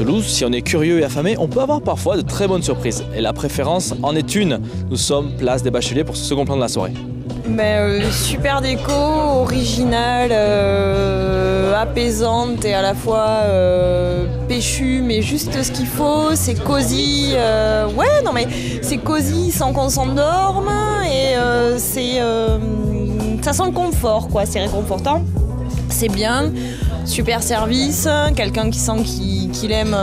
Toulouse, si on est curieux et affamé, on peut avoir parfois de très bonnes surprises. Et la préférence en est une. Nous sommes place des Bacheliers pour ce second plan de la soirée. Super déco, originale, apaisante et à la fois péchue, mais juste ce qu'il faut. C'est cosy, c'est cosy sans qu'on s'endorme et ça sent le confort, quoi. C'est réconfortant, c'est bien. Super service, quelqu'un qui sent qu'il aime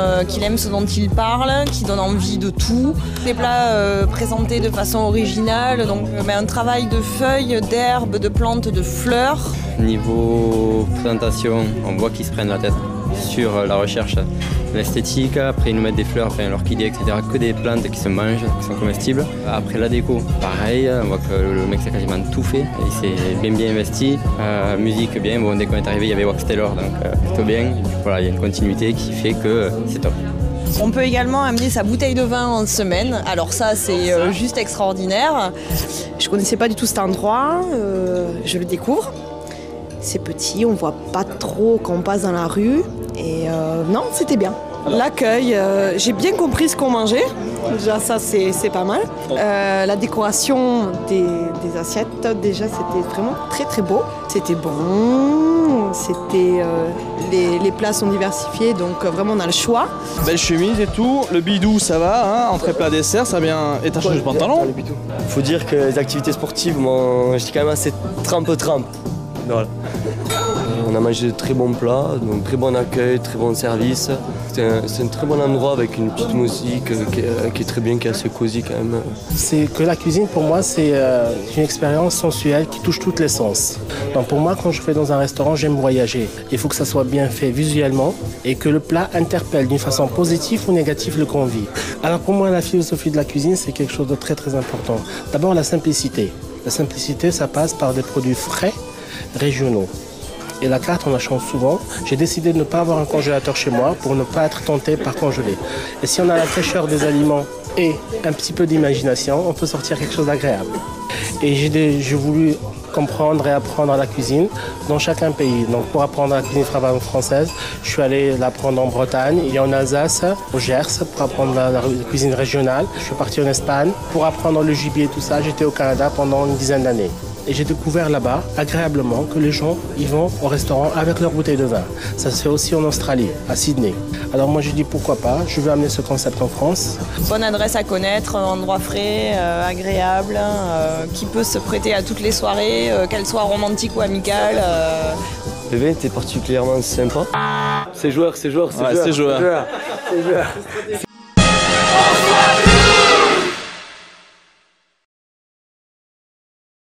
ce dont il parle, qui donne envie de tout. Des plats présentés de façon originale, donc un travail de feuilles, d'herbes, de plantes, de fleurs. Niveau présentation, on voit qu'ils se prennent la tête sur la recherche, l'esthétique. Après, ils nous mettent des fleurs, l'orchidée, etc. Que des plantes qui se mangent, qui sont comestibles. Après, la déco, pareil, on voit que le mec s'est quasiment tout fait. Il s'est bien investi. Musique, bien. Bon, dès qu'on est arrivé, il y avait Wax Taylor, donc plutôt bien. Voilà, il y a une continuité qui fait que c'est top. On peut également amener sa bouteille de vin en semaine. Alors ça, c'est juste extraordinaire. Je connaissais pas du tout cet endroit. Je le découvre. C'est petit, on voit pas trop quand on passe dans la rue. Et non, c'était bien. L'accueil, j'ai bien compris ce qu'on mangeait. Déjà, ça, c'est pas mal. La décoration des assiettes, déjà, c'était vraiment très, très beau. C'était bon. Les plats sont diversifiés, donc vraiment, on a le choix. Belle chemise et tout. Le bidou, ça va, hein, entrée plat dessert, ça vient. Et t'as changé de pantalon. Il faut dire que les activités sportives, moi, j'étais quand même assez trempe. Voilà. On a mangé de très bons plats, donc très bon accueil, très bon service. C'est un très bon endroit avec une petite musique qui est très bien, qui est assez cosy quand même. C'est que la cuisine pour moi c'est une expérience sensuelle qui touche tous les sens. Donc pour moi quand je vais dans un restaurant j'aime voyager. Il faut que ça soit bien fait visuellement et que le plat interpelle d'une façon positive ou négative le convive. Alors pour moi la philosophie de la cuisine c'est quelque chose de très très important. D'abord la simplicité. La simplicité ça passe par des produits frais, régionaux. Et la carte, on la change souvent. J'ai décidé de ne pas avoir un congélateur chez moi pour ne pas être tenté par congeler. Et si on a la fraîcheur des aliments et un petit peu d'imagination, on peut sortir quelque chose d'agréable. Et j'ai voulu comprendre et apprendre la cuisine dans chacun pays. Donc pour apprendre la cuisine française, je suis allé l'apprendre en Bretagne et en Alsace, au Gers, pour apprendre la cuisine régionale. Je suis parti en Espagne pour apprendre le gibier et tout ça. J'étais au Canada pendant une dizaine d'années. Et j'ai découvert là-bas, agréablement, que les gens y vont au restaurant avec leur bouteille de vin. Ça se fait aussi en Australie, à Sydney. Alors moi, j'ai dit pourquoi pas, je vais amener ce concept en France. Bonne adresse à connaître, endroit frais, agréable, qui peut se prêter à toutes les soirées, qu'elles soient romantiques ou amicales. Le vin était particulièrement sympa. C'est joueur.